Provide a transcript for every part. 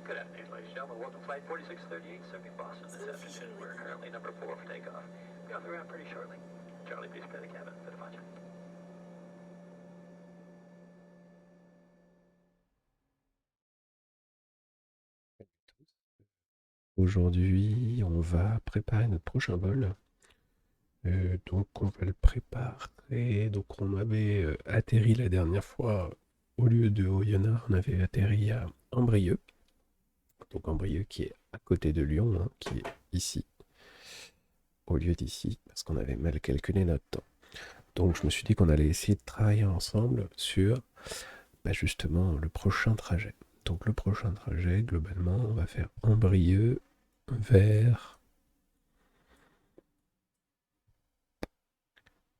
Good afternoon, ladies and gentlemen. Welcome to Flight 4638 serving Boston this afternoon. We're currently number 4 for takeoff. We'll be off the ground pretty shortly. Charlie, please prepare the cabin for departure. Aujourd'hui, on va préparer notre prochain vol. Donc, on va le préparer. Donc, on avait atterri la dernière fois, au lieu de Oyonnax, on avait atterri à Ambrieuc. Donc, Ambrieuc qui est à côté de Lyon, hein, qui est ici, au lieu d'ici, parce qu'on avait mal calculé notre temps. Donc, je me suis dit qu'on allait essayer de travailler ensemble sur justement le prochain trajet. Donc, le prochain trajet, globalement, on va faire Ambrieuc vers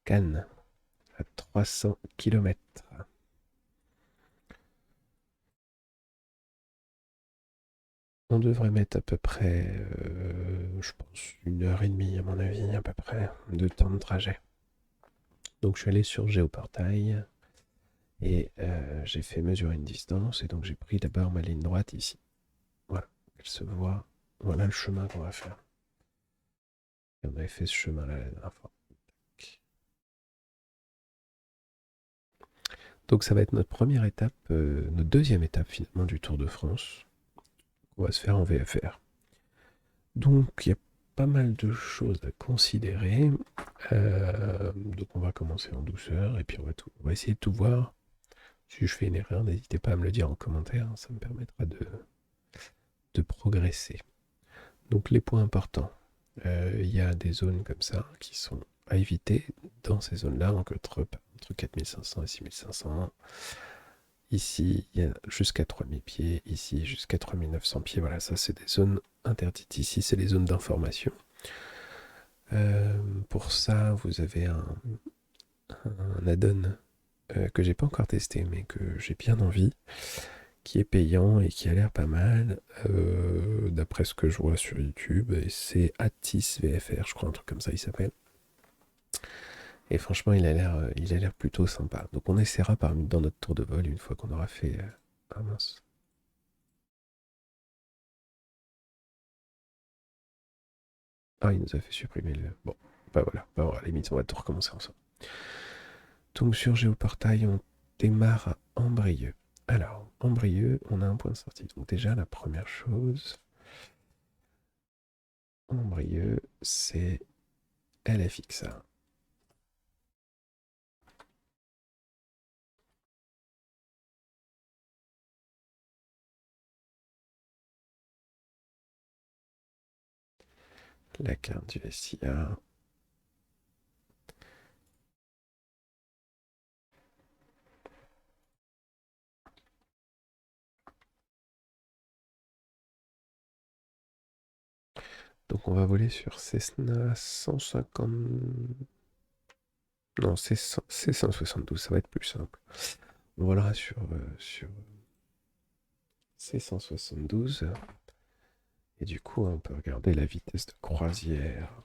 Cannes, à 300 km. On devrait mettre à peu près, je pense, 1 heure et demie, à mon avis, à peu près, de temps de trajet. Donc, je suis allé sur Géoportail et j'ai fait mesurer une distance. Et donc, j'ai pris d'abord ma ligne droite ici. Voilà, elle se voit. Voilà le chemin qu'on va faire. Et on avait fait ce chemin-là la dernière fois. Donc, ça va être notre première étape, notre deuxième étape finalement du Tour de France. On va se faire en VFR. Donc, il y a pas mal de choses à considérer. Donc, on va commencer en douceur et puis on va essayer de tout voir. Si je fais une erreur, n'hésitez pas à me le dire en commentaire, ça me permettra de progresser. Donc, les points importants. Il y a des zones comme ça qui sont à éviter dans ces zones-là, entre 4500 et 6500. Ici, il y a jusqu'à 3000 pieds. Ici, jusqu'à 3900 pieds. Voilà, ça, c'est des zones interdites. Ici, c'est les zones d'information. Pour ça, vous avez un add-on que j'ai pas encore testé, mais que j'ai bien envie, qui est payant et qui a l'air pas mal, d'après ce que je vois sur YouTube. Et c'est Atis VFR, je crois, un truc comme ça, il s'appelle. Et franchement, il a l'air plutôt sympa. Donc, on essaiera dans notre tour de vol une fois qu'on aura fait. Ah mince. Ah, il nous a fait supprimer le. Bon, voilà. À la limite, on va tout recommencer ensemble. Donc, sur Géoportail, on démarre à Ambrieuc. Alors, Ambrieuc, on a un point de sortie. Donc, déjà, la première chose, Ambrieuc, c'est LFX1. La carte du SIA. Donc, on va voler sur Cessna 150. Non, c'est C172, ça va être plus simple. On volera sur C172. Et du coup, on peut regarder la vitesse de croisière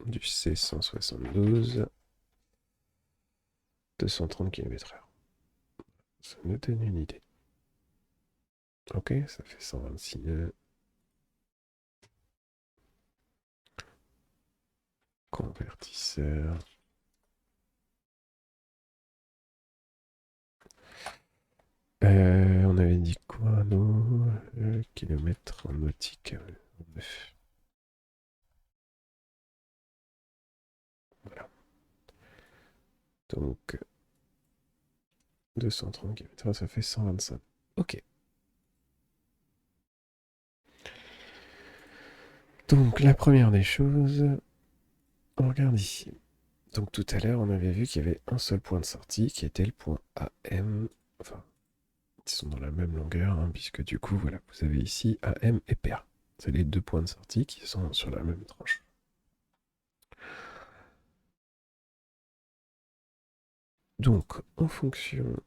du C172. 230 km/h. Ça nous donne une idée. Ok, ça fait 126 nœuds. Convertisseur. On avait dit quoi, nous? Kilomètres en nautique. 9. Voilà. Donc, 230 km/h, ça fait 125. Ok. Donc, la première des choses, on regarde ici. Donc, tout à l'heure, on avait vu qu'il y avait un seul point de sortie qui était le point AM. Enfin, ils sont dans la même longueur, hein, puisque du coup, voilà, vous avez ici AM et PA. C'est les deux points de sortie qui sont sur la même tranche. Donc, en fonction.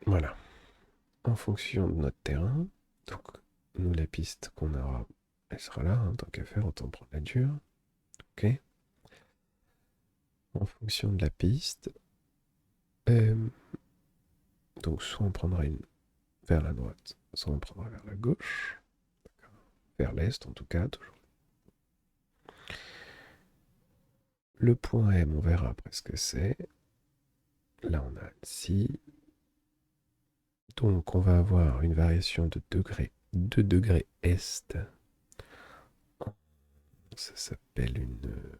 Voilà. En fonction de notre terrain. Donc, nous, la piste qu'on aura, elle sera là, hein, tant qu'à faire, autant prendre la dure. Ok. En fonction de la piste. Donc soit on prendra une vers la droite, soit on prendra vers la gauche, vers l'est en tout cas, toujours. Le point M, on verra après ce que c'est. Là, on a Annecy. Donc, on va avoir une variation de 2 degrés est. Ça s'appelle une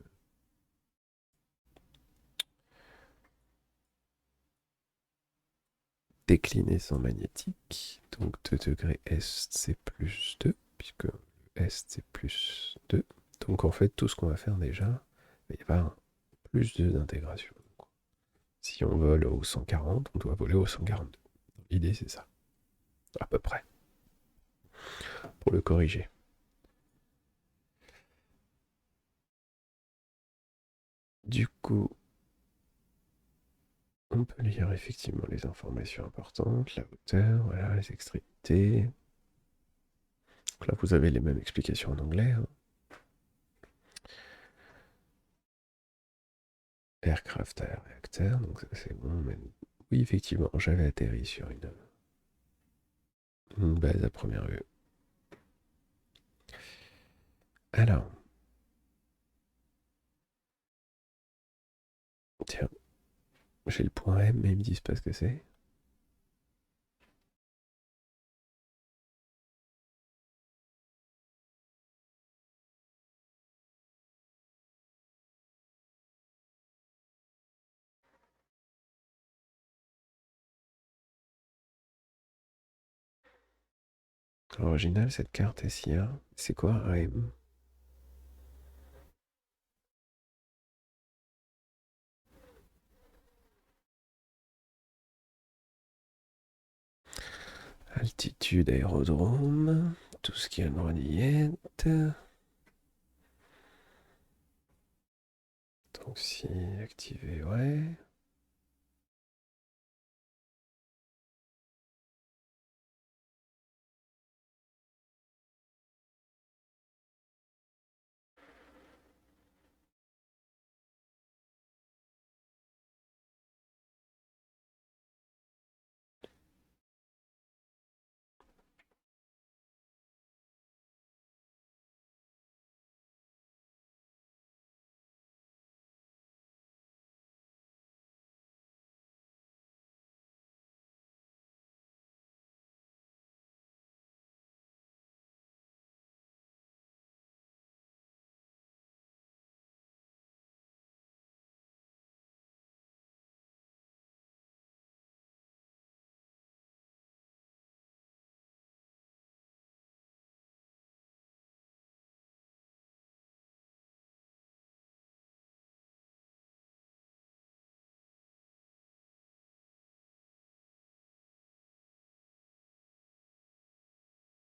déclinaison magnétique. Donc, 2 degrés est, c'est plus 2, puisque est, c'est plus 2. Donc, en fait, tout ce qu'on va faire déjà, il va y avoir plus 2 d'intégration. Si on vole au 140, on doit voler au 142. L'idée, c'est ça, à peu près, pour le corriger. Du coup, on peut lire effectivement les informations importantes, la hauteur, voilà, les extrémités. Donc là, vous avez les mêmes explications en anglais. Hein. Aircraft à réacteur, donc ça c'est bon. Mais oui, effectivement, j'avais atterri sur une base à première vue. Alors, tiens, j'ai le point M, mais ils me disent pas ce que c'est. Original, cette carte SIA, c'est quoi AM? Altitude, aérodrome, tout ce qui est droit d'y être. Donc si activé, ouais.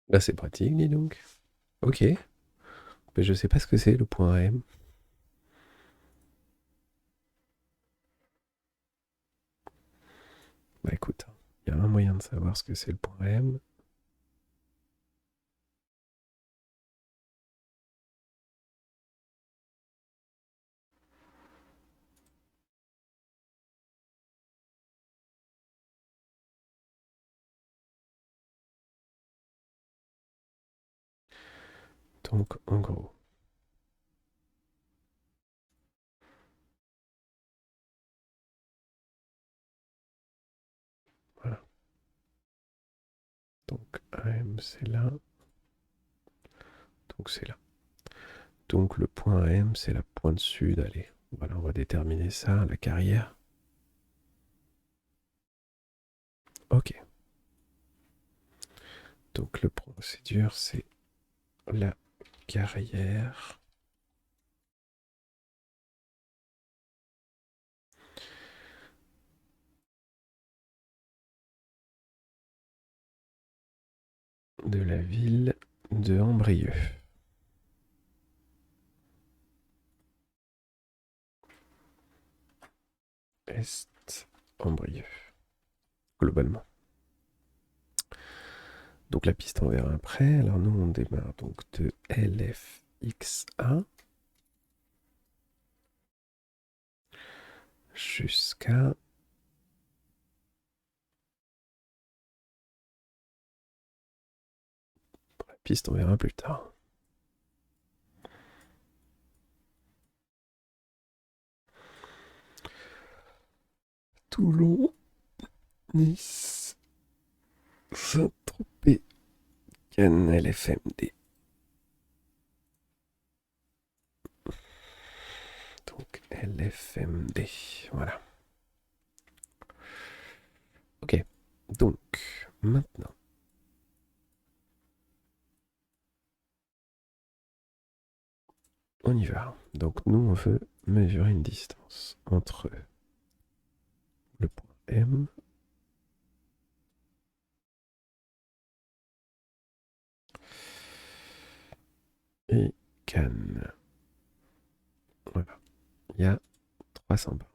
Là, c'est pratique, dis donc. Ok. Mais je sais pas ce que c'est le point AM. Bah écoute, il y a un moyen de savoir ce que c'est le point M. Donc en gros, voilà. Donc AM c'est là. Donc c'est là. Donc le point M c'est la pointe sud. Allez, voilà, on va déterminer ça, la carrière. Ok. Donc le procédure c'est la carrière de la ville de Ambrieux. Est Ambrieux, globalement. Donc la piste on verra après. Alors nous on démarre donc de LFXA jusqu'à piste, on verra plus tard. Toulon, Nice, Saint-Tropez, Cannes, LFMD. Donc LFMD, voilà. Ok, donc maintenant. On y va. Donc nous, on veut mesurer une distance entre le point M et Cannes. Voilà. Il y a 300 bornes.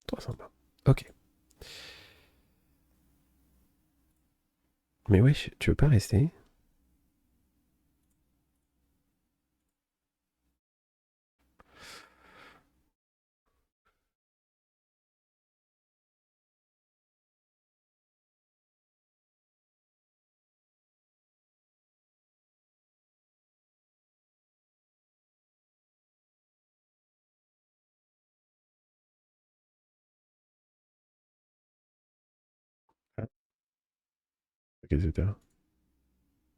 300 bornes. Ok. Mais wesh, tu veux pas rester? Ah, qu'est-ce que t'as?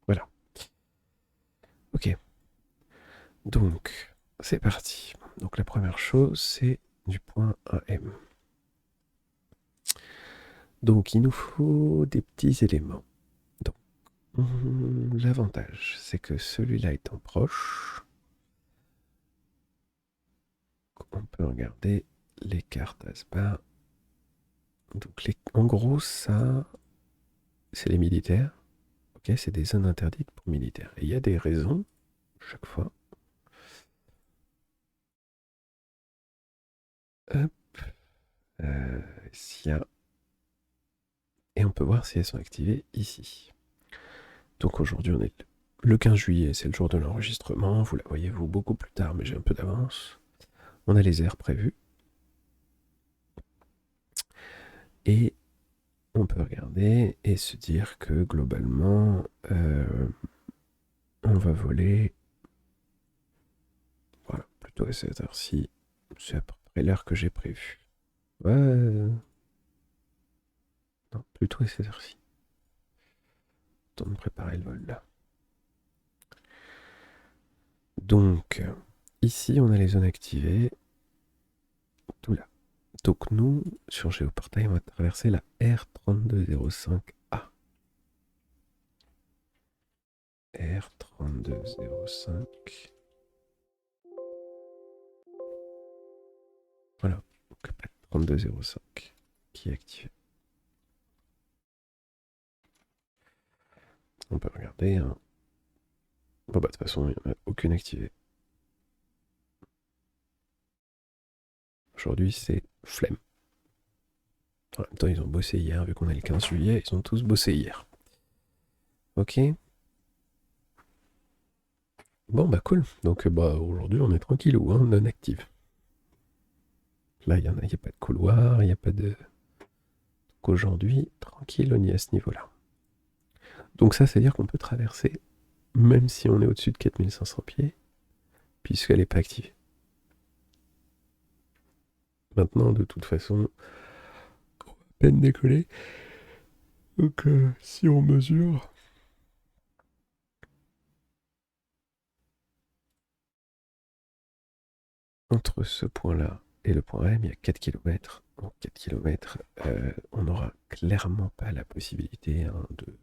Voilà. Ok. Donc, c'est parti. Donc la première chose, c'est du point à M. Donc il nous faut des petits éléments. Donc, l'avantage, c'est que celui-là étant proche, on peut regarder les cartes ASBA. Donc en gros, ça, c'est les militaires. Ok, c'est des zones interdites pour militaires. Et il y a des raisons, chaque fois. Hop. S'il y a... Et on peut voir si elles sont activées ici. Donc aujourd'hui, on est le 15 juillet, c'est le jour de l'enregistrement. Vous la voyez, vous, beaucoup plus tard, mais j'ai un peu d'avance. On a les aires prévues. Et on peut regarder et se dire que globalement, on va voler. Voilà, plutôt à cette heure-ci. C'est à peu près l'heure que j'ai prévue. Ouais. Non, plutôt à cette heure-ci. Temps de préparer le vol là. Donc, ici, on a les zones activées. Tout là. Donc, nous, sur Géoportail, on va traverser la R3205A. R3205. Voilà. Donc, 3205 qui est activé. On peut regarder. Hein. Bon, bah, de toute façon, il n'y en a aucune activée. Aujourd'hui, c'est flemme. En même temps, ils ont bossé hier, vu qu'on est le 15 juillet, ils ont tous bossé hier. Ok. Bon, bah cool. Donc, bah, aujourd'hui, on est tranquillou, hein, non actif. Là, il n'y a pas de couloir, il n'y a pas de. Donc aujourd'hui, tranquille, on y est à ce niveau-là. Donc ça, c'est-à-dire qu'on peut traverser, même si on est au-dessus de 4500 pieds, puisqu'elle n'est pas activée. Maintenant, de toute façon, on va à peine décoller. Donc, si on mesure, entre ce point-là et le point M, il y a 4 km. Donc 4 km, on n'aura clairement pas la possibilité hein, de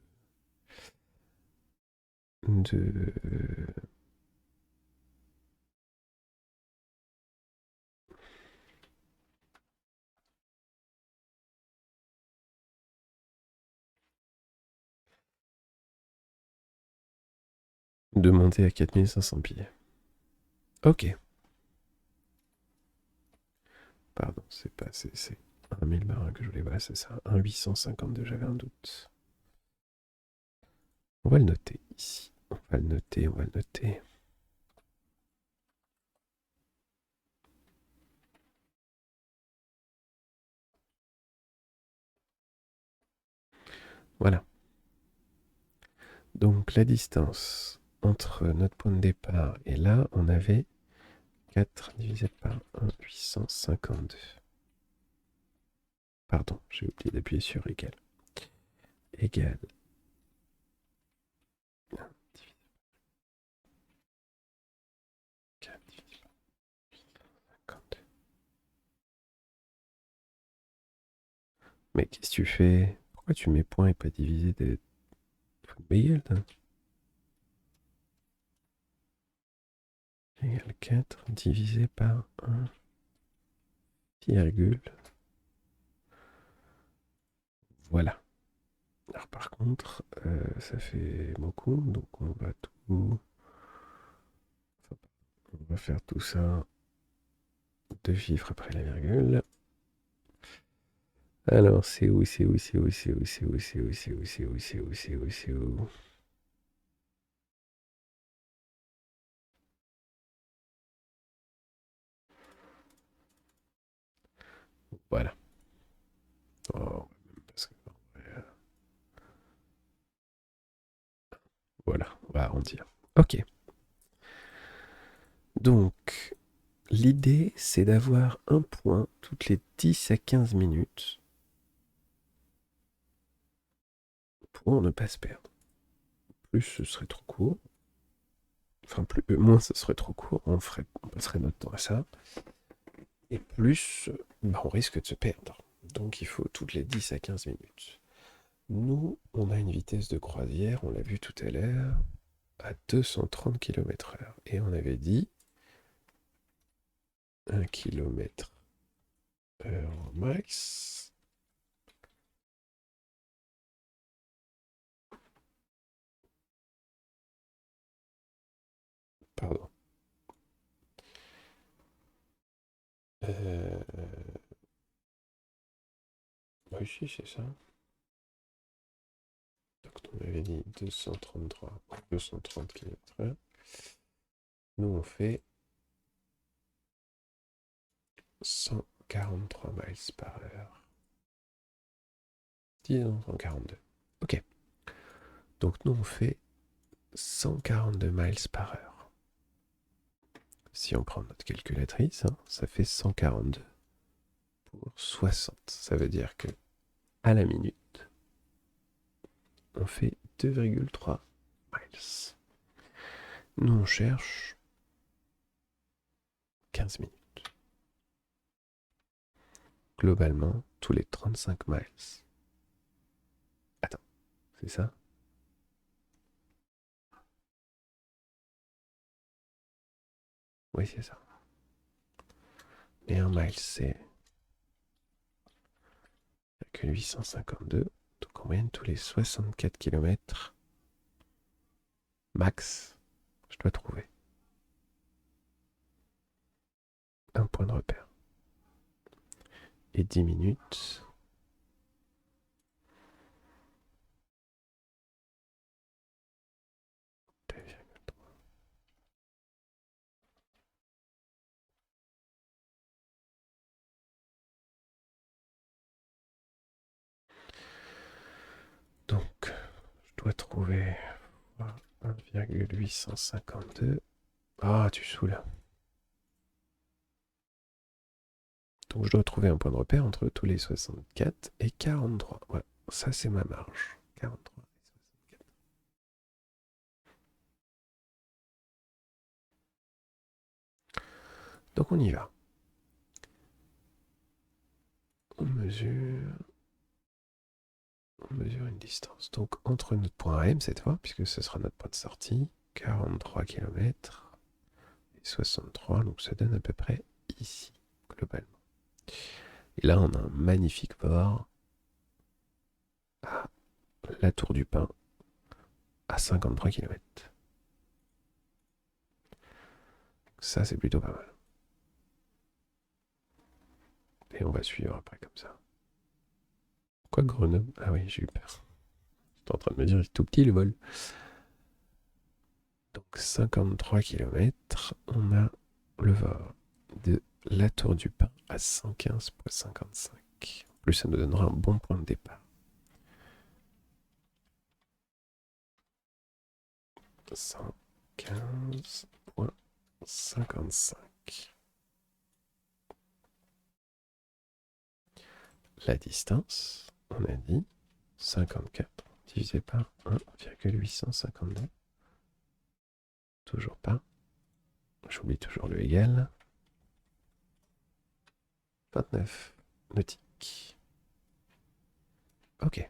de monter à 4500 pieds. Ok. Pardon, c'est pas c'est 1000 marins que je voulais. Voilà, c'est ça. 1852, j'avais un doute. On va le noter ici. On va le noter, on va le noter. Voilà. Donc la distance entre notre point de départ et là, on avait 4 divisé par 1, 852. Pardon, j'ai oublié d'appuyer sur égal. Égal. 1 divisé par 4 divisé par 852. Mais qu'est-ce que tu fais? Pourquoi tu mets point et pas divisé des... Égal, égal 4 divisé par 1, virgule. Voilà. Alors par contre, ça fait beaucoup, donc on va tout... On va faire tout ça, deux chiffres après la virgule. Alors c'est où, c'est où, c'est où, c'est où, c'est où, c'est où, c'est où, c'est où, c'est où, c'est où, c'est où. Voilà. Oh, parce que, voilà, on va arrondir. Ok. Donc, l'idée, c'est d'avoir un point toutes les 10 à 15 minutes pour ne pas se perdre. Plus ce serait trop court. Enfin, moins ce serait trop court, on passerait notre temps à ça. Et plus, bah, on risque de se perdre. Donc il faut toutes les 10 à 15 minutes. Nous, on a une vitesse de croisière, on l'a vu tout à l'heure, à 230 km/h. Et on avait dit 1 km/h max. Pardon. Euh... Oui, si, c'est ça. Donc on avait dit 230 km/h. Nous, on fait 143 miles par heure. Disons 142. Ok. Donc nous, on fait 142 miles par heure. Si on prend notre calculatrice, hein, ça fait 142 pour 60. Ça veut dire que à la minute, on fait 2,3 miles. Nous, on cherche 15 minutes. Globalement, tous les 35 miles. Attends, c'est ça? Oui, c'est ça. Et un mile, c'est 852. Donc en moyenne, tous les 64 km max, je dois trouver un point de repère. Et 10 minutes. Donc, je dois trouver 1,852. Ah, tu saoules. Donc, je dois trouver un point de repère entre tous les 64 et 43. Voilà, ça, c'est ma marge. 43 et 64. Donc, on y va. On mesure une distance. Donc, entre notre point M cette fois, puisque ce sera notre point de sortie, 43 km et 63. Donc, ça donne à peu près ici, globalement. Et là, on a un magnifique port à la Tour du Pin à 53 km. Ça, c'est plutôt pas mal. Et on va suivre après comme ça. Quoi, Grenoble? Ah oui, j'ai eu peur. J'étais en train de me dire, il est tout petit le vol. Donc 53 km, on a le vol de la Tour du Pin à 115,55. En plus, ça nous donnera un bon point de départ. 115,55. La distance, on a dit 54 divisé par 1,852. Toujours pas. J'oublie toujours le égal. 29 nautiques. Ok.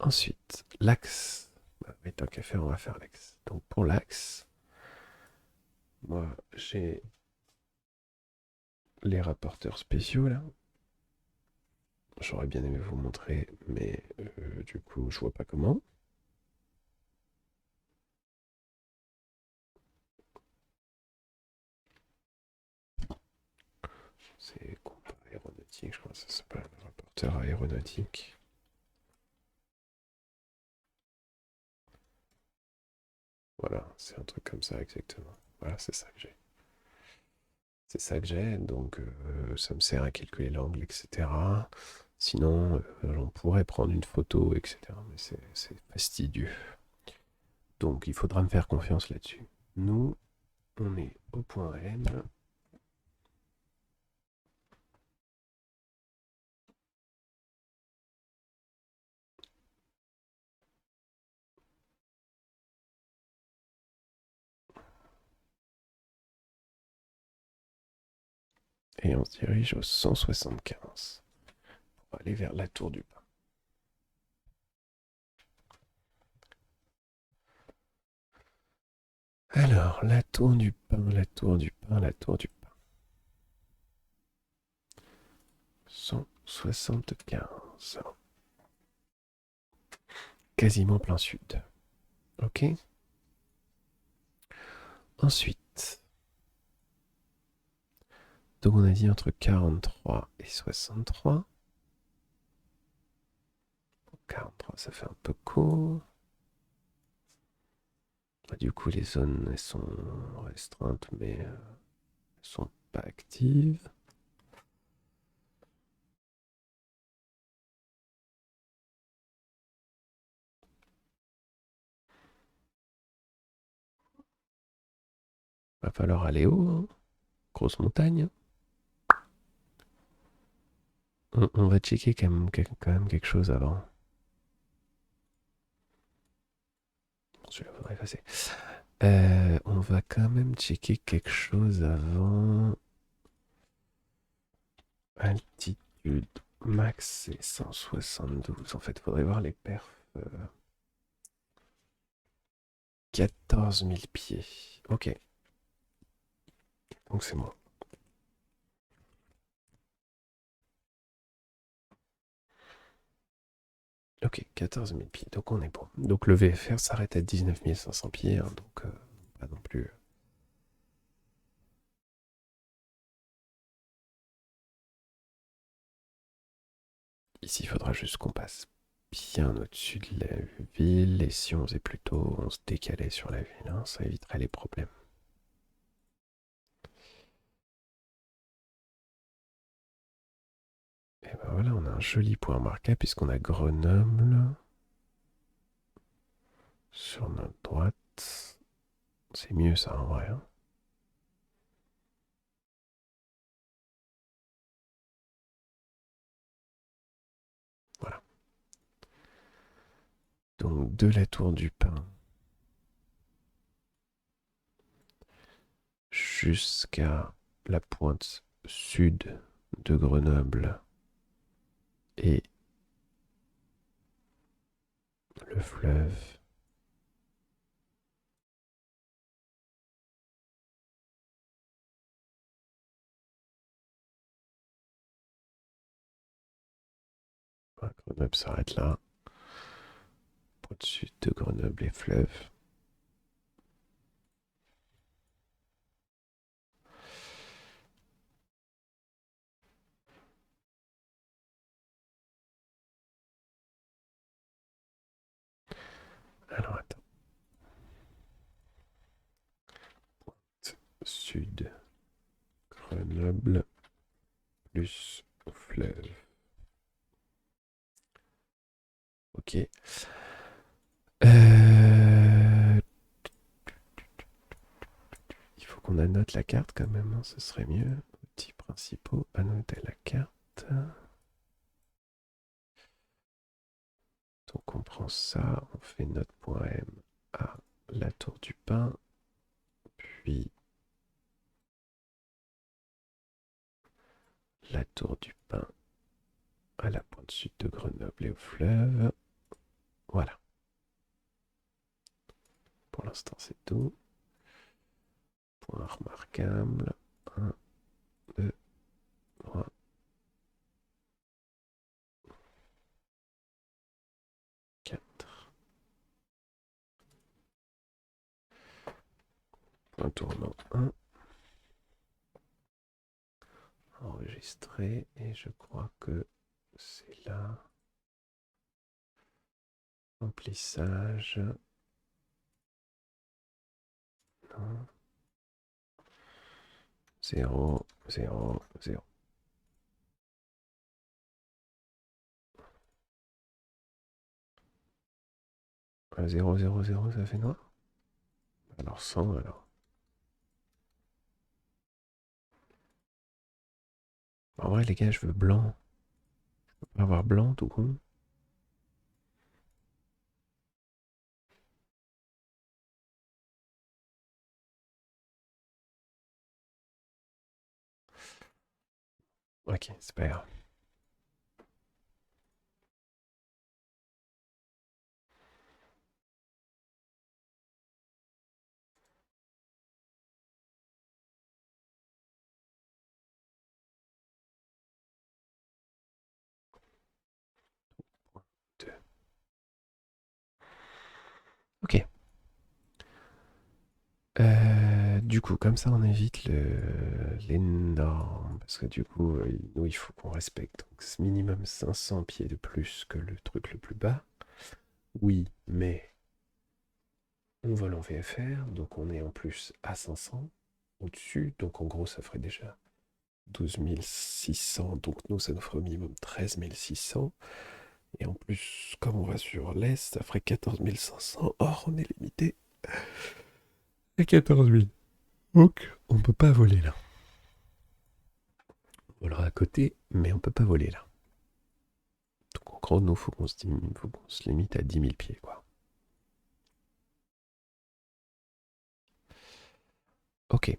Ensuite, l'axe. Mais tant qu'à faire, on va faire l'axe. Donc pour l'axe, moi j'ai les rapporteurs spéciaux là. J'aurais bien aimé vous montrer, mais du coup, je vois pas comment. C'est compas aéronautique, je crois que ça s'appelle rapporteur aéronautique. Voilà, c'est un truc comme ça exactement. Voilà, c'est ça que j'ai. C'est ça que j'ai, donc ça me sert à calculer l'angle, etc. Sinon, on pourrait prendre une photo, etc. Mais c'est fastidieux. Donc il faudra me faire confiance là-dessus. Nous, on est au point M. Et on se dirige au 175 pour aller vers la tour du pain. Alors, la tour du pain, la tour du pain, la tour du pain. 175. Quasiment plein sud. Ok. Ensuite, donc on a dit entre 43 et 63. 43, ça fait un peu court. Du coup, les zones, elles sont restreintes, mais elles sont pas actives. Va falloir aller haut, hein. Grosse montagne. On va checker quand même quelque chose avant. Celui-là, faudrait effacer. On va quand même checker quelque chose avant. Altitude max, c'est 172. En fait, faudrait voir les perfs. 14 000 pieds. Ok. Donc c'est moi. Ok, 14 000 pieds. Donc on est bon. Donc le VFR s'arrête à 19 500 pieds. Hein, donc pas non plus. Ici, il faudra juste qu'on passe bien au-dessus de la ville. Et si on faisait plutôt, on se décalait sur la ville. Hein, ça éviterait les problèmes. Et ben voilà, on a un joli point marqué puisqu'on a Grenoble sur notre droite. C'est mieux ça en vrai. Hein. Voilà. Donc de la tour du Pin jusqu'à la pointe sud de Grenoble et le fleuve. Voilà, Grenoble s'arrête là. Pointe sud de Grenoble et fleuve. Alors attends. Sud, Grenoble plus fleuve. Ok. Euh, Il faut qu'on annote la carte quand même, hein, ce serait mieux. Outils principaux, annoter la carte. Donc on prend ça, on fait notre point M à la tour du Pin, puis la tour du Pin à la pointe sud de Grenoble et au fleuve. Voilà. Pour l'instant, c'est tout. Point remarquable. 1, 2, 3, 4. Point tournant 1. Enregistré. Et je crois que c'est là. Remplissage. Non. 0, 0, 0. 0, 0, 0, ça fait noir. Alors 100 alors. En vrai les gars, je veux blanc. Je peux pas avoir blanc tout con. Ok, c'est pas grave. Deux. Ok. Du coup, comme ça, on évite les normes. Parce que du coup, nous, il faut qu'on respecte. Donc, c'est minimum 500 pieds de plus que le truc le plus bas. Oui, mais on vole en VFR. Donc, on est en plus à 500 au-dessus. Donc, en gros, ça ferait déjà 12 600. Donc, nous, ça nous ferait au minimum 13 600. Et en plus, comme on va sur l'Est, ça ferait 14 500. Or, on est limité à 14 000. Donc, on peut pas voler là. On volera à côté, mais on peut pas voler là. Donc, en gros, nous, faut qu'on se limite à 10 000 pieds, quoi. Ok.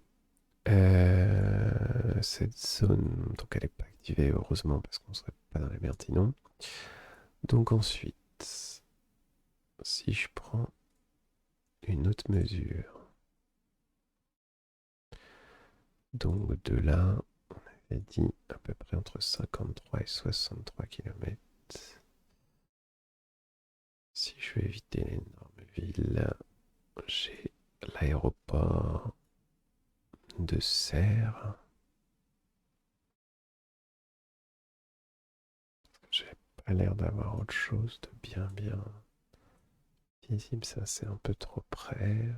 Cette zone, donc elle n'est pas activée, heureusement, parce qu'on serait pas dans la merde sinon. Donc ensuite, si je prends une autre mesure, donc de là, on avait dit à peu près entre 53 et 63 km. Si je veux éviter l'énorme ville, j'ai l'aéroport de Serres. J'ai pas l'air d'avoir autre chose de bien visible, ça c'est un peu trop près.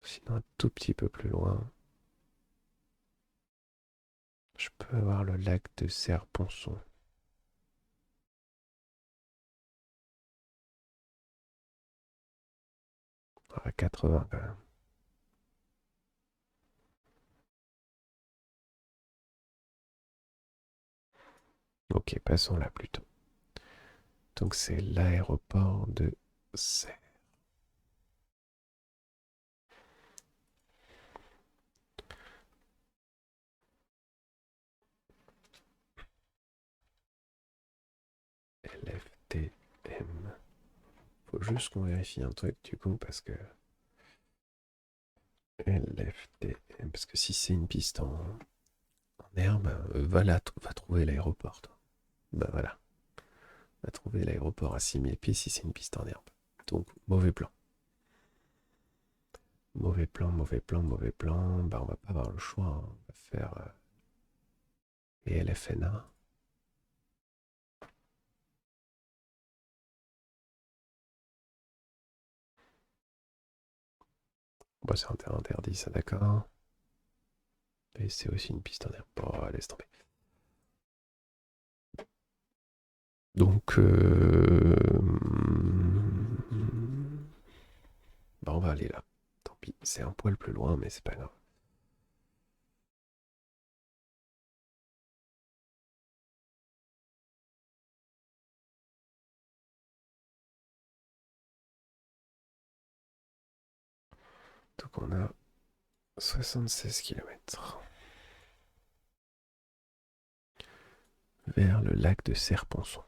Sinon un tout petit peu plus loin, je peux avoir le lac de Serre-Ponçon. À 80 quand même. Ok, passons là plutôt. Donc c'est l'aéroport de Serre. LFTM. Faut juste qu'on vérifie un truc du coup parce que LFTM, parce que si c'est une piste en herbe, va trouver l'aéroport, toi. Bah voilà, va trouver l'aéroport à 6000 pieds si c'est une piste en herbe. Donc mauvais plan. Mauvais plan, mauvais plan, mauvais plan. Bah on va pas avoir le choix, hein. On va faire les LFNA. Bah c'est un terrain interdit, ça d'accord. Et c'est aussi une piste en herbe. Bon, laisse tomber. Donc, bah, on va aller là. Tant pis, c'est un poil plus loin, mais c'est pas grave. Donc on a 76 kilomètres vers le lac de Serponçon.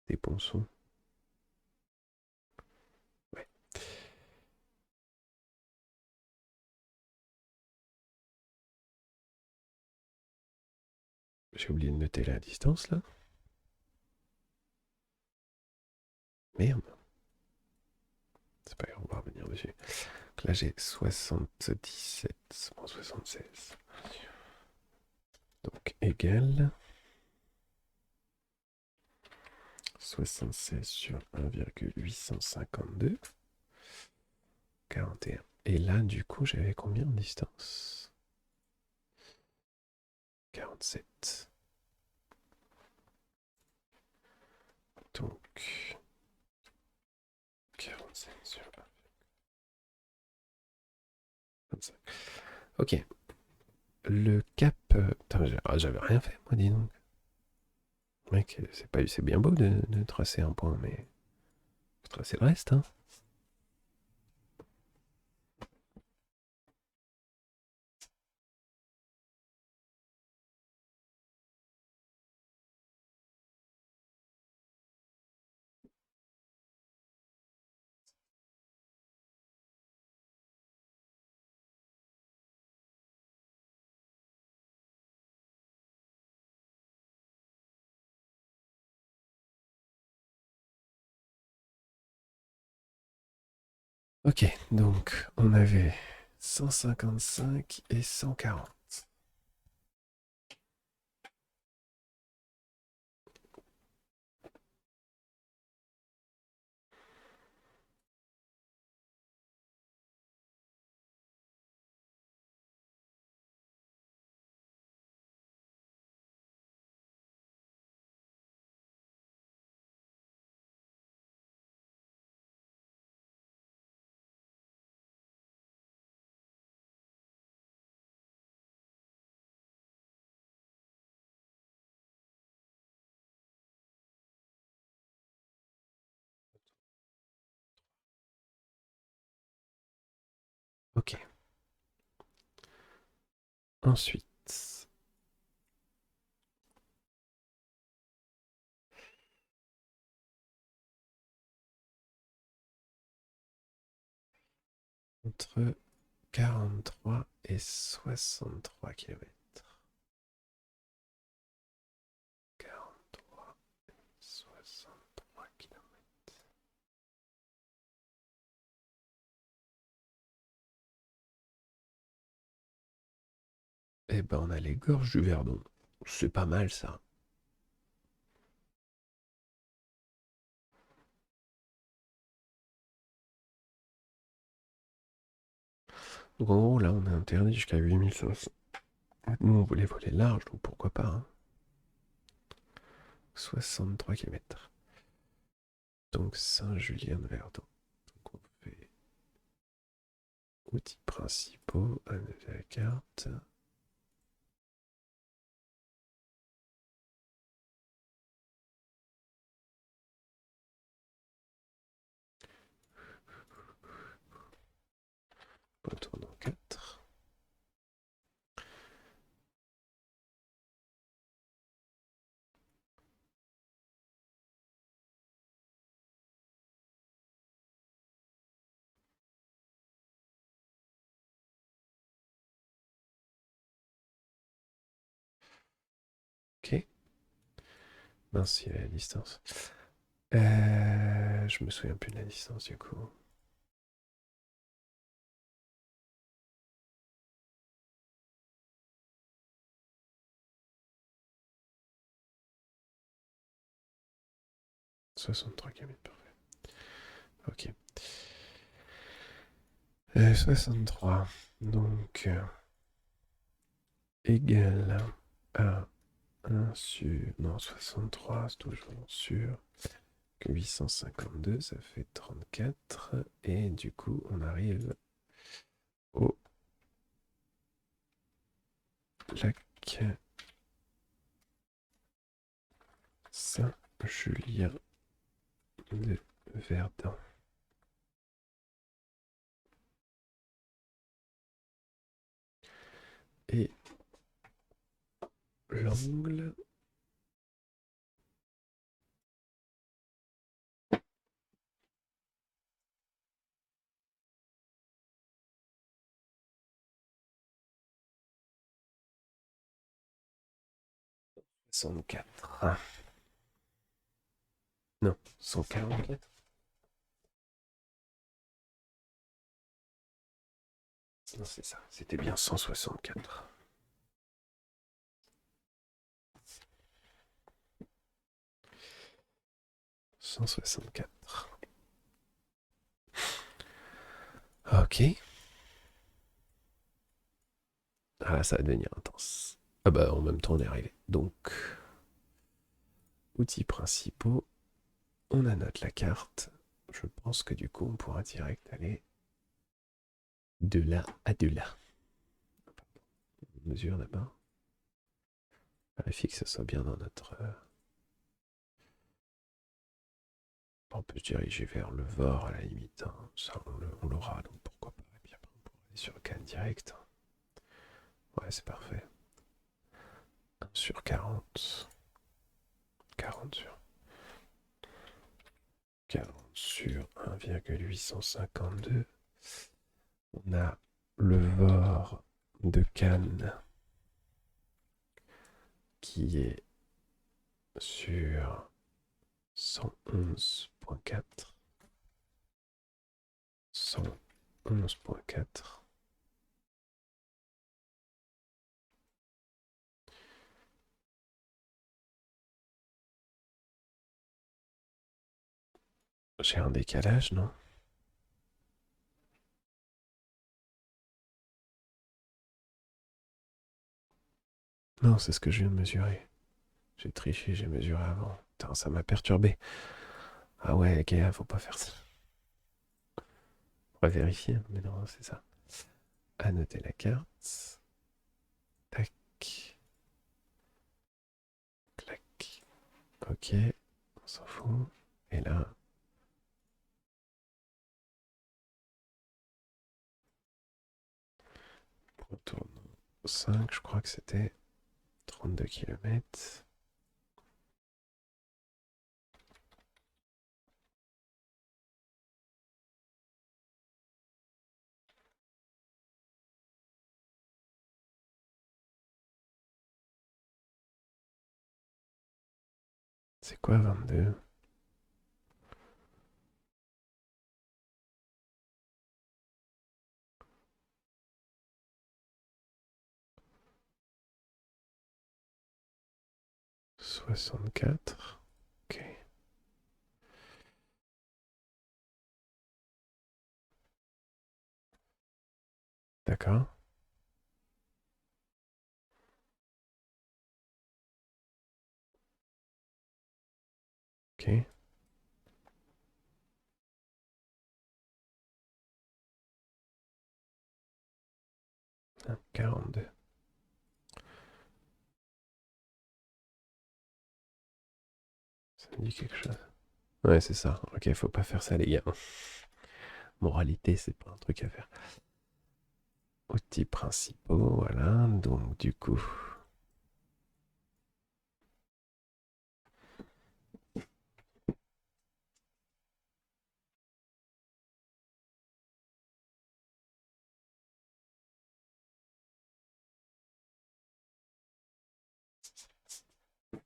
Des ponçons. Ouais. J'ai oublié de noter la distance là. Merde. C'est pas grave, on va revenir dessus. Donc là j'ai 77, bon, 76. Donc égal 76 sur 1,852. 41. Et là, du coup, j'avais combien en distance? 47. Donc, 47 sur 1,25. Ok. Le cap. Putain, j'avais rien fait, moi, dis donc. Mec, c'est bien beau de tracer un point, mais faut tracer le reste, hein. Ok, donc on avait 155 et 140. Ok. Ensuite, entre 43 et 63 kilomètres. 43, 63 kilomètres. Eh ben, on a les gorges du Verdon. C'est pas mal ça. Donc en gros, là, on est interdit jusqu'à 8500. Nous, on voulait voler large, donc pourquoi pas, hein. 63 kilomètres. Donc Saint-Julien-de-Verdon. Donc on fait outils principaux, à la carte. On tourne en 4. Ok. Mince, il y a la distance. Je me souviens plus de la distance du coup. 63 km, parfait. Ok. 63. Donc, égal à 1 sur... Non, 63, c'est toujours sur 852, ça fait 34. Et du coup, on arrive au lac Saint-Julien de Verdun. Et l'angle... quatre. Non, 144. Non, c'est ça. C'était bien 164. 164. Ok. Ah, ça va devenir intense. Ah bah, en même temps, on est arrivé. Donc, outils principaux. On annote la carte. Je pense que du coup, on pourra direct aller de là à de là. On mesure d'abord. Vérifie que ça soit bien dans notre... On peut se diriger vers le Var à la limite. Hein. Ça, on l'aura, donc pourquoi pas. Et puis après, on pourra aller sur le canne direct. Ouais, c'est parfait. 1 sur 40. 40 sur 40 sur 1,852. On a le Var de Cannes qui est sur 111,4. 111,4. J'ai un décalage, non? Non, c'est ce que je viens de mesurer. J'ai triché, j'ai mesuré avant. Putain, ça m'a perturbé. Ah ouais, gars, faut pas faire ça. On va vérifier, mais non, c'est ça. Annoter la carte. Tac. Clac. Ok. On s'en fout. Et là. On tourne 5, je crois que c'était 32 km. C'est quoi 22? « 64. Ok. D'accord. Ok. 42. Ça me dit quelque chose. Ouais, c'est ça. Ok, faut pas faire ça, les gars. Moralité, c'est pas un truc à faire. Outils principaux, voilà. Donc, du coup,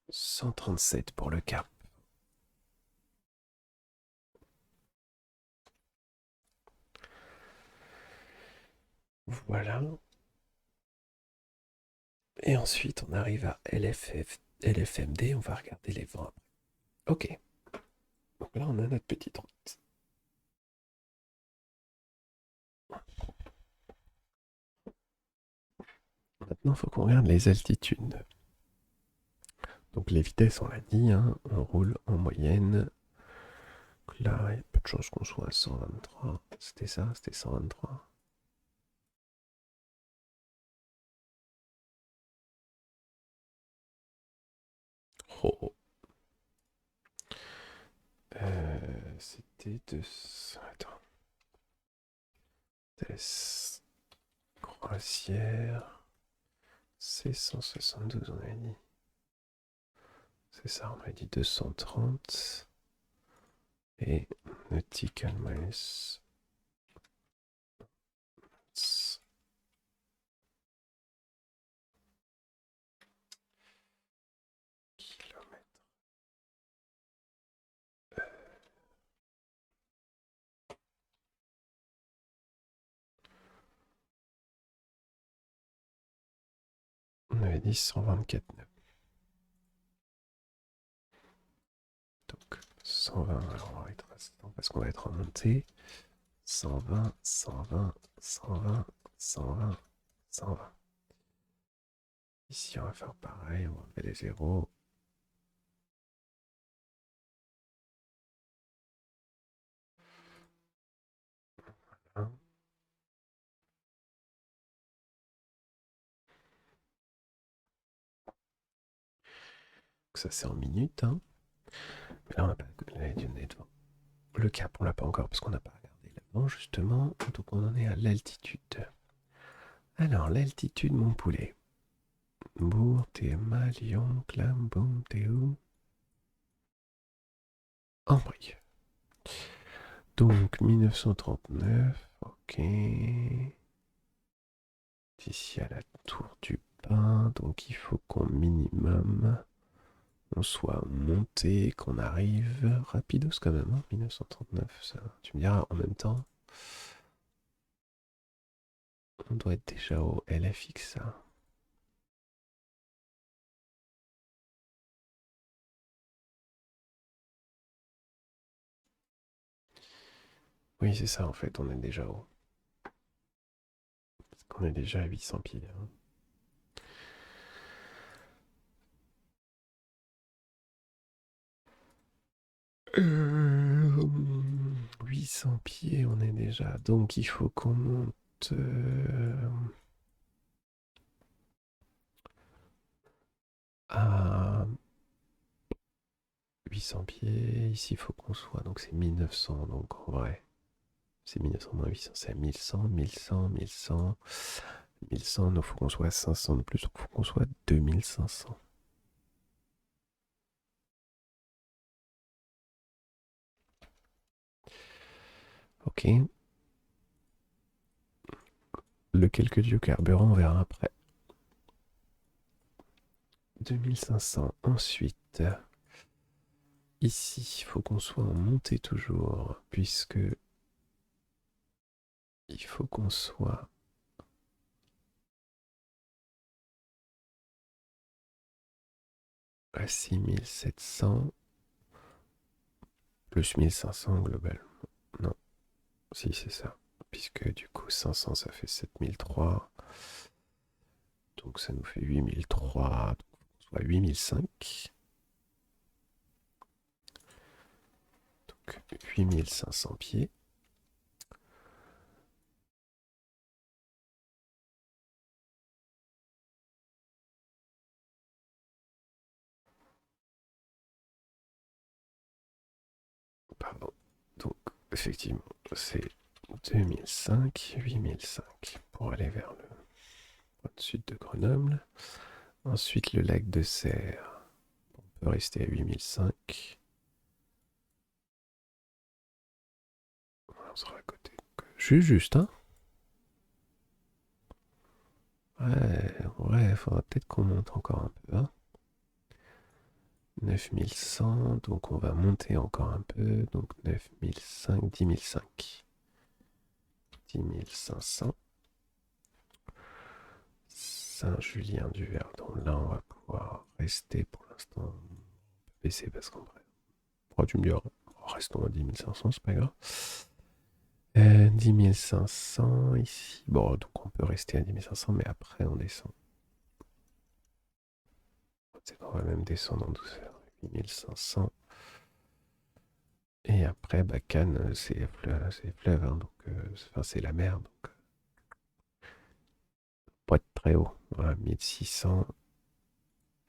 137 pour le cap. Voilà. Et ensuite, on arrive à LFMD. On va regarder les vents après. Ok. Donc là, on a notre petite route. Maintenant, il faut qu'on regarde les altitudes. Donc les vitesses, on l'a dit, hein, on roule en moyenne. Donc là, il y a peu de chances qu'on soit à 123. C'était ça, c'était 123. Oh. C'était de... Attends. Vitesse croisière. C'est 172, on avait dit. C'est ça, on avait dit 230. Et nautical miles. Kilomètres. On avait dit 124 nœuds. Donc 120, alors on va être restant parce qu'on va être en montée. 120, 120, 120, 120, 120. Ici on va faire pareil, on va enlever les zéros. Voilà. Donc ça c'est en minutes, hein. Mais là on n'a pas devant. Le cap on l'a pas encore parce qu'on n'a pas regardé l'avant justement. Donc on en est à l'altitude. Alors l'altitude mon poulet. Bourg, TMA, Lyon, Clam, Boum, t'es où? Ambry. Donc 1939, ok. D'ici à la tour du pain, donc il faut qu'au minimum on soit monté, qu'on arrive rapidos quand même, hein, 1939, ça. Tu me diras en même temps, on doit être déjà au LFX, ça. Oui, c'est ça en fait, on est déjà haut. Parce qu'on est déjà à 800 pieds. Hein. 800 pieds, on est déjà. Donc il faut qu'on monte à 800 pieds. Ici, il faut qu'on soit. Donc c'est 1900. Donc en vrai, c'est 1900 moins 800, c'est à 1100, 1100, 1100. 1100, donc il faut qu'on soit à 500 de plus. Donc il faut qu'on soit à 2500. Ok. Le calcul du carburant, on verra après. 2500. Ensuite, ici, il faut qu'on soit en montée toujours, puisque il faut qu'on soit à 6700 plus 1500 global. Non, si c'est ça. Puisque du coup 500 ça fait 7003. Donc ça nous fait 8003. Soit 8005. Donc 8500 pieds. Pardon. Donc effectivement c'est 2005, 8005 pour aller vers le sud de Grenoble. Ensuite le lac de Serre. On peut rester à 8005. On sera à côté. Juste, hein. Ouais, faudra peut-être qu'on monte encore un peu, hein. 9100, donc on va monter encore un peu, donc 9005, 10005. 10500. Saint-Julien-du-Verdon, là on va pouvoir rester pour l'instant. On peut baisser parce qu'en vrai, tu me diras, restons à 10 500, c'est pas grave. 10 500 ici. Bon, donc on peut rester à 10 500, mais après on descend. C'est qu'on va même descendre en douceur. 8500. Et après, bah, Cannes, c'est fleuve, hein, donc enfin, c'est la mer, donc pas être très haut. Voilà, 1600,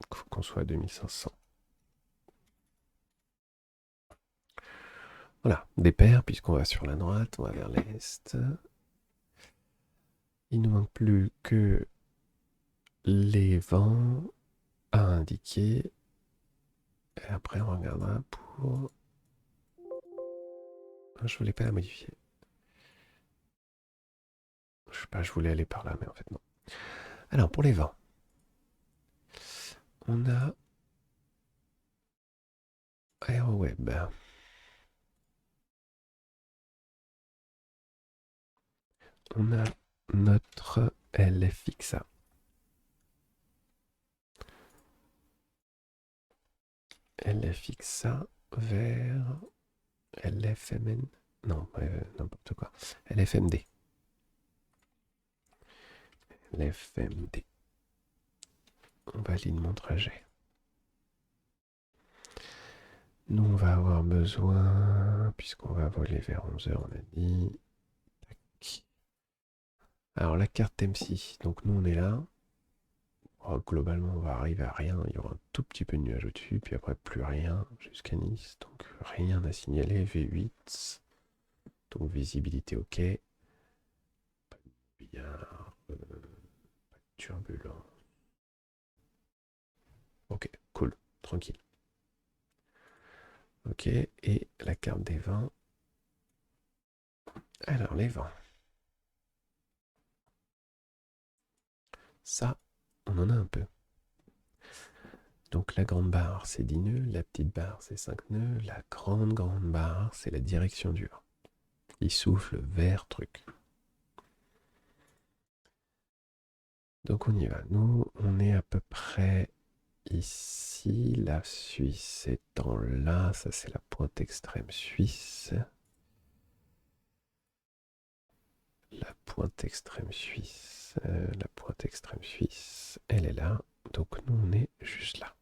il faut qu'on soit à 2500. Voilà, des paires, puisqu'on va sur la droite, on va vers l'est. Il ne nous manque plus que les vents à indiquer. Et après, on regardera pour... Ah, je voulais pas la modifier. Je sais pas, je voulais aller par là, mais en fait non. Alors, pour les vents, on a AeroWeb. On a notre LFXA. LFXA vers LFMN. Non, n'importe quoi. LFMD. LFMD. On valide mon trajet. Nous, on va avoir besoin, puisqu'on va voler vers 11 h, on a dit. Tac. Alors, la carte MC. Donc, nous, on est là. Oh, globalement, on va arriver à rien. Il y aura un tout petit peu de nuages au-dessus, puis après, plus rien jusqu'à Nice. Donc, rien à signaler. V8. Donc, visibilité OK. Pas de billard, pas de turbulence. Ok, cool, tranquille. Ok, et la carte des vents. Alors, les vents. Ça, on en a un peu. Donc la grande barre, c'est 10 nœuds, la petite barre, c'est 5 nœuds, la grande barre, c'est la direction du vent. Il souffle vers truc. Donc on y va. Nous, on est à peu près ici. La Suisse étant là, ça c'est la pointe extrême suisse. La pointe extrême suisse, elle est là. Donc nous, on est juste là.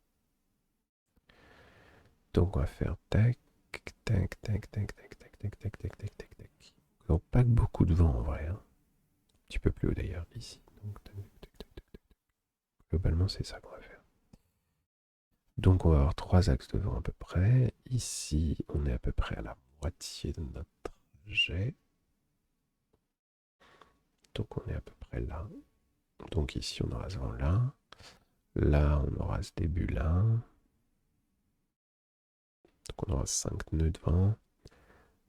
Donc on va faire tac, tac, tac, tac, tac, tac, tac, tac, tac, tac, tac, tac. Donc pas beaucoup de vent en vrai. Un petit peu plus haut d'ailleurs, ici. Donc, tac, tac, tac, tac, tac. Globalement, c'est ça qu'on va faire. Donc on va avoir 3 axes de vent à peu près. Ici, on est à peu près à la moitié de notre trajet. Donc on est à peu près là. Donc ici, on aura ce vent là. Là, on aura ce début là. Donc on aura 5 nœuds de vent.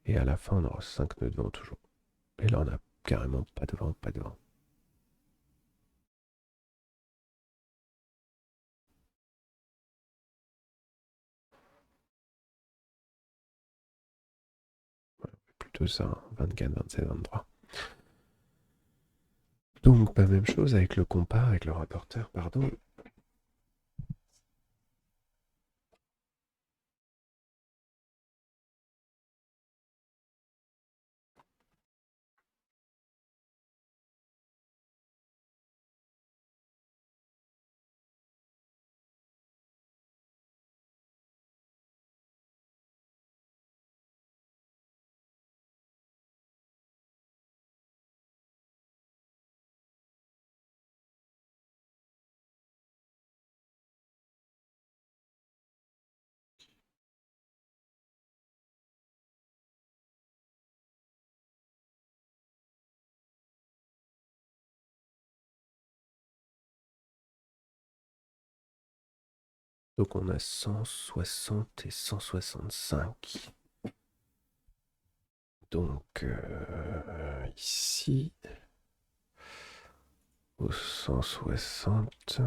Et à la fin, on aura 5 nœuds de vent toujours. Et là, on a carrément pas de vent, pas de vent. Plutôt ça, hein, 24, 27, 23. Donc, pas même chose avec le compas, avec le rapporteur, pardon. Donc, on a 160 et 165. Donc, ici, au 160,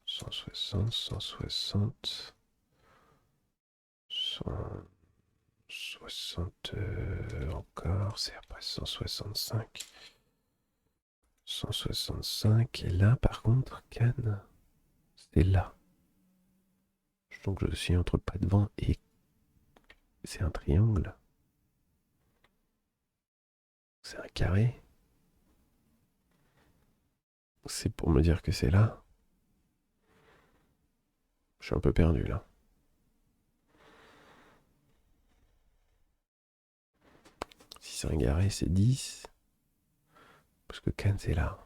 160, 160, 160 encore, c'est après 165. 165, et là, par contre, Cannes, c'est là. Donc, je suis entre pas de vent et c'est un triangle. C'est un carré. C'est pour me dire que c'est là. Je suis un peu perdu là. Si c'est un garé, c'est 10. Parce que Cannes, c'est là.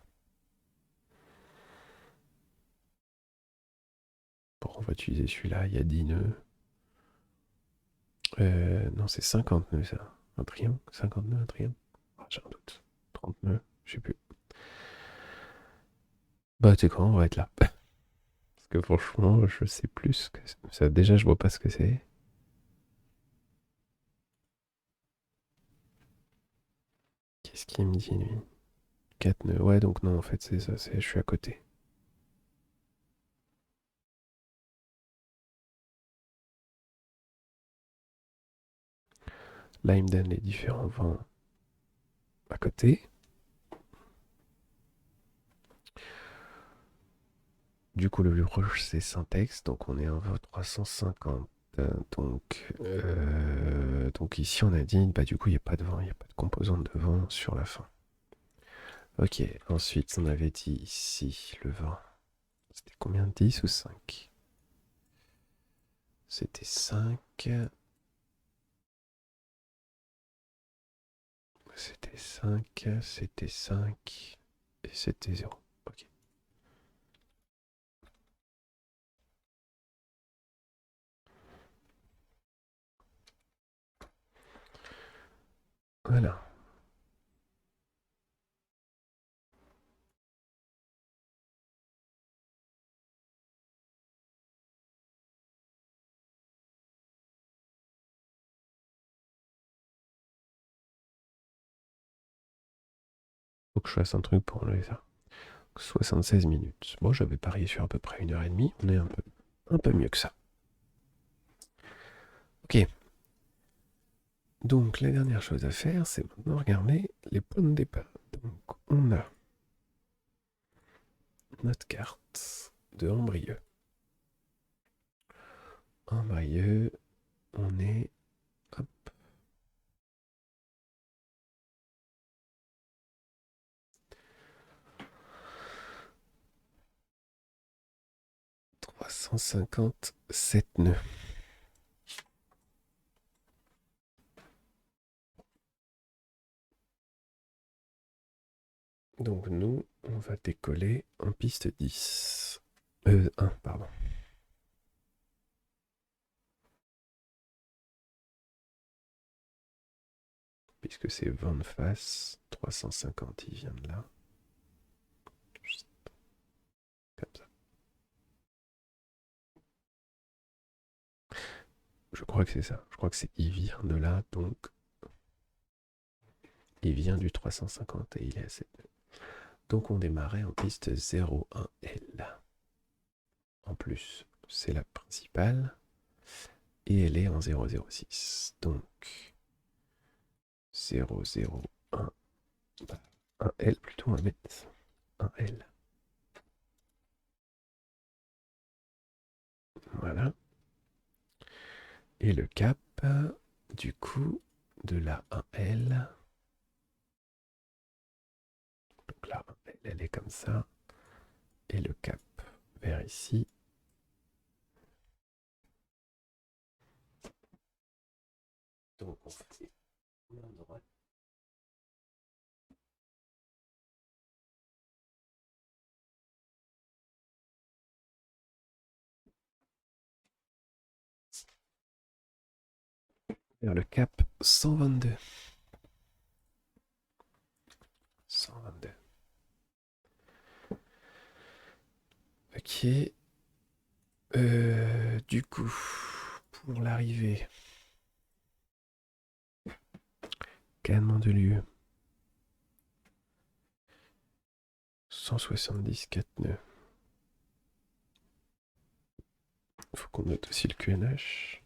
Bon, on va utiliser celui-là, il y a 10 nœuds. Non, c'est 50 nœuds ça. Un triangle 50 nœuds, un triangle. Ah, j'ai un doute. 30 nœuds, je sais plus. Bah, tu sais quoi, on va être là. Parce que franchement, je sais plus ce que c'est. Ça, déjà, je vois pas ce que c'est. Qu'est-ce qu'il me dit, lui? 4 nœuds. Ouais, donc non, en fait, c'est ça. Je suis à côté. Là, il me donne les différents vents à côté. Du coup, le plus proche, c'est Syntex. Donc, on est en 350. Donc ici, on a dit, bah, du coup, il n'y a pas de vent. Il n'y a pas de composante de vent sur la fin. Ok, ensuite, on avait dit ici, le vent. C'était combien? 10 ou 5? C'était 5. C'était 5. C'était 5. Et c'était 0. Ok. Voilà. Faut que je fasse un truc pour enlever ça. 76 minutes. Bon, j'avais parié sur à peu près 1h30. On est un peu mieux que ça. Ok. Donc, la dernière chose à faire, c'est maintenant regarder les points de départ. Donc, on a notre carte de Ambrieux. Ambrieux, on est... Hop. « 357 nœuds. Donc nous, on va décoller en piste 10. 1, pardon. Puisque c'est vent de face, 350, il vient de là. Juste comme ça. Je crois que c'est ça. Je crois que c'est il vient de là, donc il vient du 350 et il est à 7. Donc on démarrait en piste 01L. En plus, c'est la principale. Et elle est en 006. Donc 001. Bah, un L plutôt, on va mettre un L. Voilà. Et le cap, du coup, de la 1L. Donc la 1L, elle est comme ça. Et le cap vers ici. Donc on fait main droite. Vers le cap 122. 122. Ok. Du coup, pour l'arrivée, Cannes-Mandelieu. 170, 4 nœuds. Faut qu'on note aussi le QNH.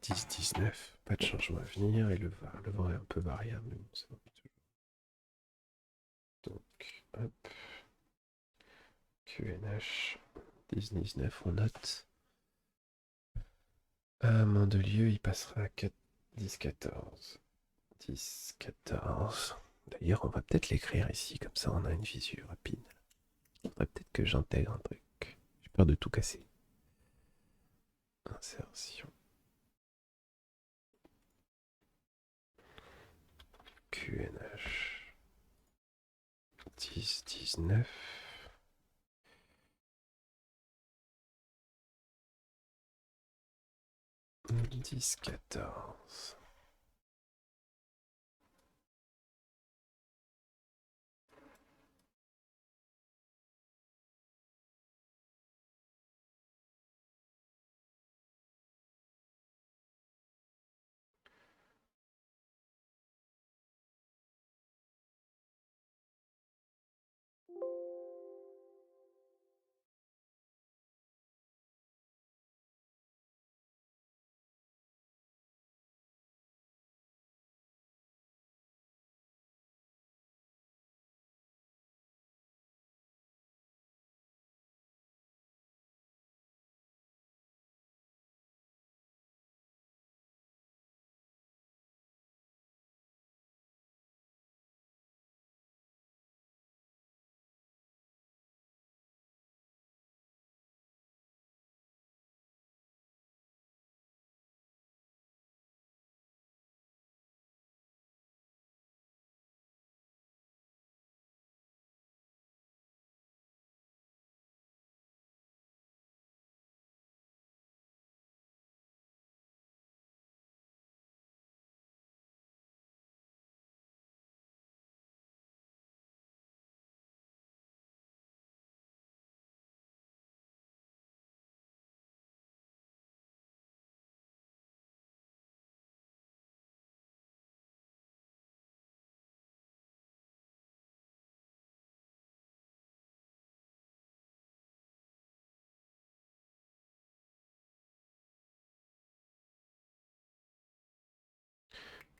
10, 19, pas de changement à venir. Et le vent est un peu variable, mais bon, ça va toujours. Donc, hop. QNH 10, 19, on note. À Mandelieu, il passera à 4, 10, 14. 10, 14. D'ailleurs, on va peut-être l'écrire ici, comme ça on a une visu rapide. Faudrait peut-être que j'intègre un truc. J'ai peur de tout casser. Insertion. QNH. 10, 19. 10, 14.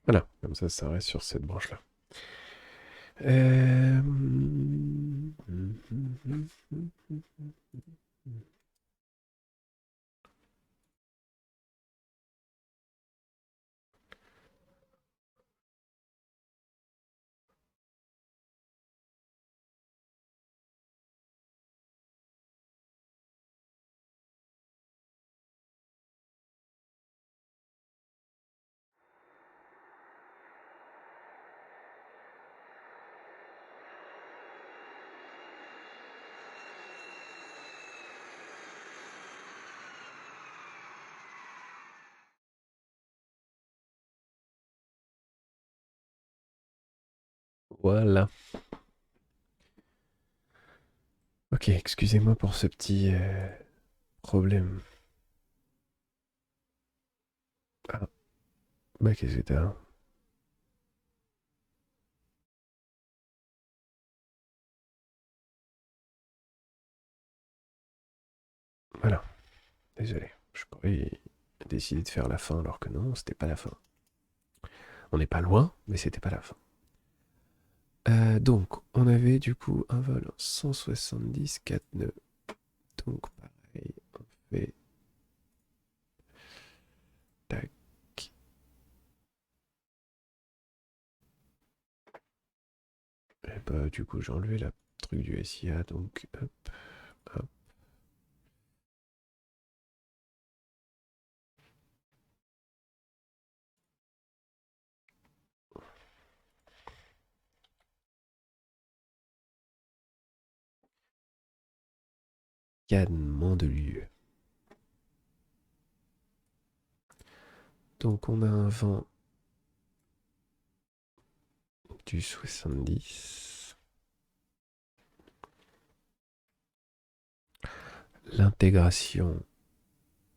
Voilà, comme ça reste sur cette branche-là. Euh... Voilà. Ok, excusez-moi pour ce petit problème. Ah, bah qu'est-ce que t'as? Voilà, désolé. Je pourrais décider de faire la fin alors que non, c'était pas la fin. On n'est pas loin, mais c'était pas la fin. Donc, on avait du coup un vol en 170, 4 nœuds. Donc, pareil, on fait. Tac. Et bah, du coup, j'ai enlevé la truc du SIA, donc hop, hop. Cannes Mandelieu. Donc, on a un vent du 70. L'intégration,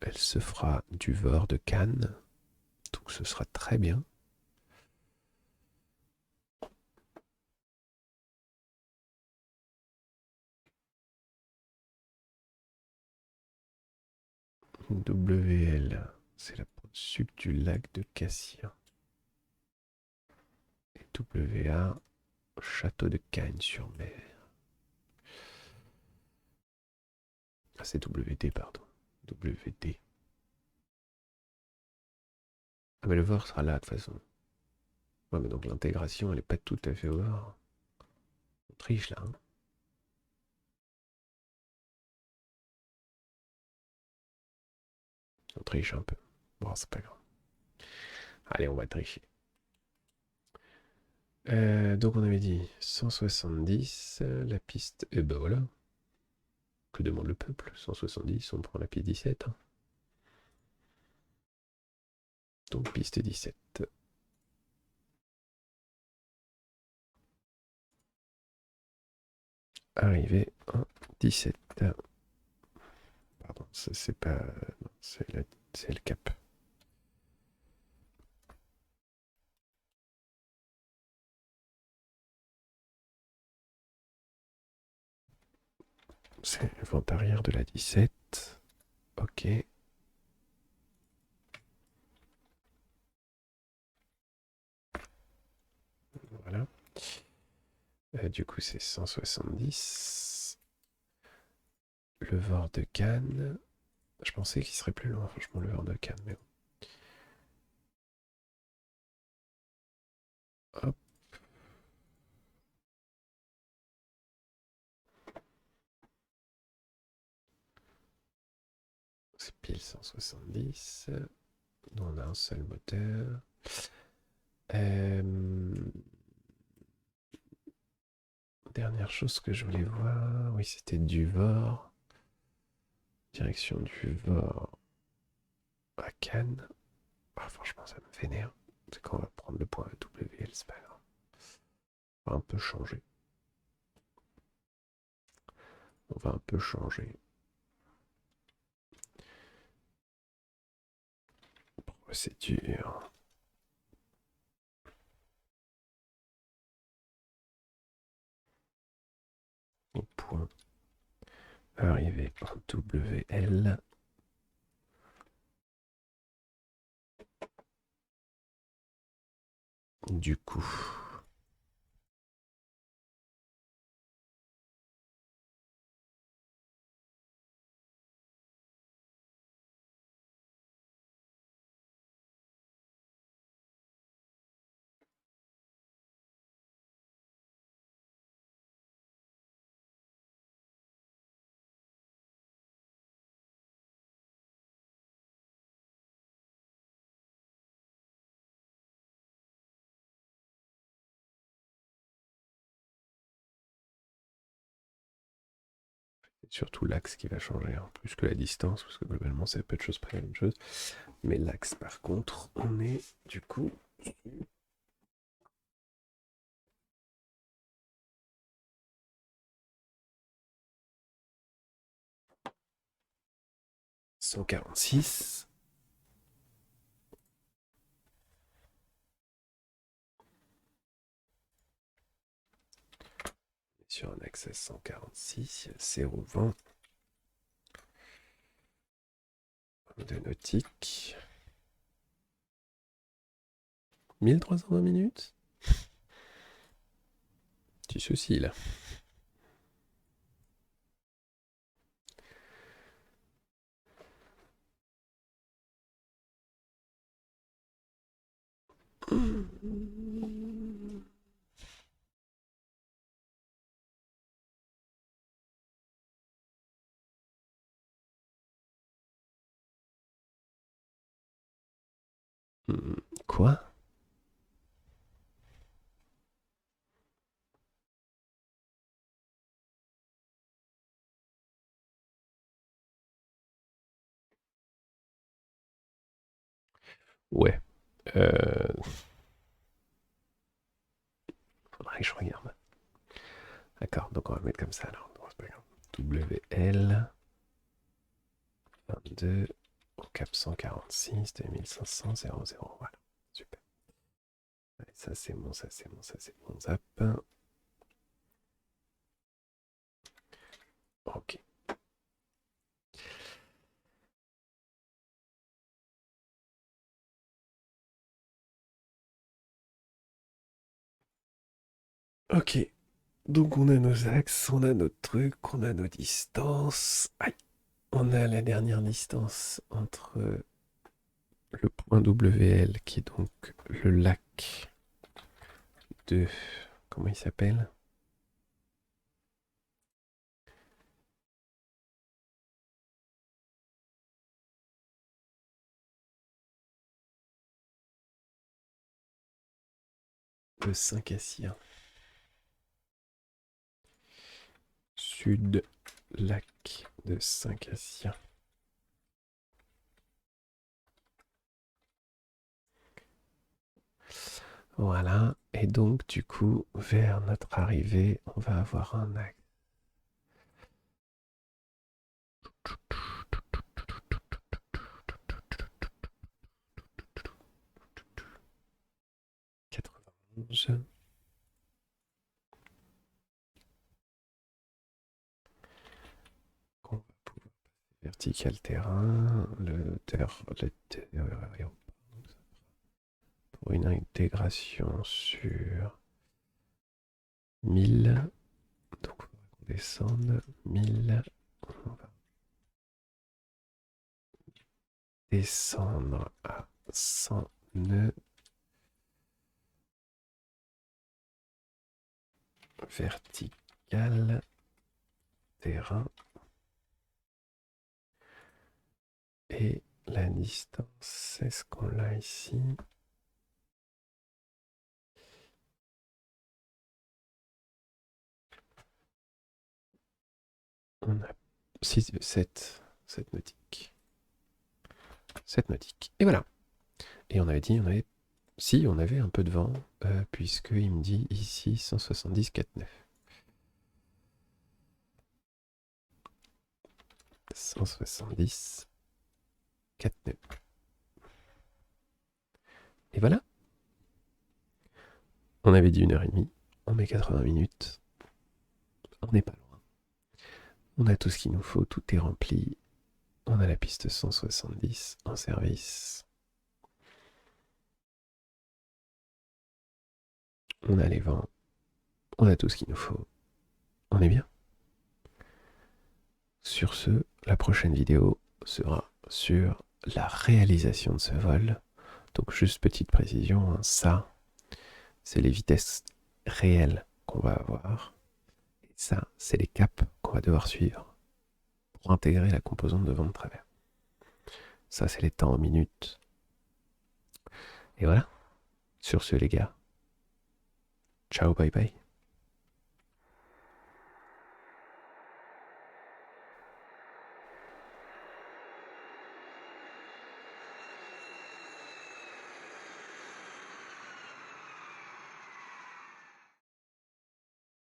elle se fera du VOR de Cannes. Donc, ce sera très bien. WL, c'est la pointe sud du lac de Cassien. Et WA, château de Cagnes-sur-Mer. Ah, c'est WD, pardon. WD. Ah, mais le VOR sera là, de toute façon. Ouais, mais donc l'intégration, elle est pas tout à fait au VOR. On triche, là, hein. On triche un peu. Bon, c'est pas grave. Allez, on va tricher. Donc on avait dit 170, la piste, et ben voilà. Que demande le peuple? 170, on prend la piste 17. Hein. Donc piste 17. Arrivé en 17. Pardon, ça c'est pas... Non, c'est le cap. C'est le vent arrière de la 17. Ok. Voilà. Du coup, c'est 170. Le Vord de Cannes. Je pensais qu'il serait plus loin, franchement, le Vord de Cannes. Mais bon. Hop. C'est pile 170. Nous, on a un seul moteur. Dernière chose que je voulais voir, oui, c'était Duvor. Direction Duvor à Cannes. Ah, franchement, ça me vénère. C'est qu'on va prendre le point WL, c'est pas grave. On va un peu changer. On va un peu changer. Procédure. Au point. Arrivé en WL. Du coup. C'est surtout l'axe qui va changer, hein, plus que la distance, parce que globalement c'est peu de choses près la même chose. Mais l'axe par contre, on est du coup 146. Sur un axe à 146, c'est au vent de nautique. 1320 minutes. Petit souci là. Quoi? Ouais. Faudrait que je regarde. D'accord, donc on va mettre comme ça alors. Non, c'est pas grave. WL 22 au cap 146 2500 00. Voilà, super. Allez, ça c'est bon, ça c'est bon, ça c'est bon. Zap. Ok. Ok. Donc on a nos axes, on a notre truc, on a nos distances. Aïe. On a la dernière distance entre le point WL qui est donc le lac de... Comment il s'appelle? de Saint-Cassien. Sud lac de Saint-Cassien. Voilà, et donc du coup, vers notre arrivée, on va avoir un axe. Qu'on va pouvoir vertical terrain, pour une intégration sur 1000. Donc on va descendre 1000. On va descendre à 100 nœuds. Vertical terrain. Et la distance, c'est ce qu'on a ici. On a 7 nautiques. 7 nautiques. Et voilà. Et on avait dit, on avait un peu de vent, puisqu'il me dit ici 170 4 nœuds. 170 4 nœuds. Et voilà. On avait dit 1h30, on met 80 minutes. On n'est pas loin. On a tout ce qu'il nous faut, tout est rempli. On a la piste 170 en service. On a les vents. On a tout ce qu'il nous faut. On est bien. Sur ce, la prochaine vidéo sera sur la réalisation de ce vol. Donc juste petite précision, hein, ça, c'est les vitesses réelles qu'on va avoir. Et ça, c'est les caps qu'on va devoir suivre pour intégrer la composante de vent de travers. Ça, c'est les temps en minutes. Et voilà. Sur ce, les gars. Ciao, bye bye.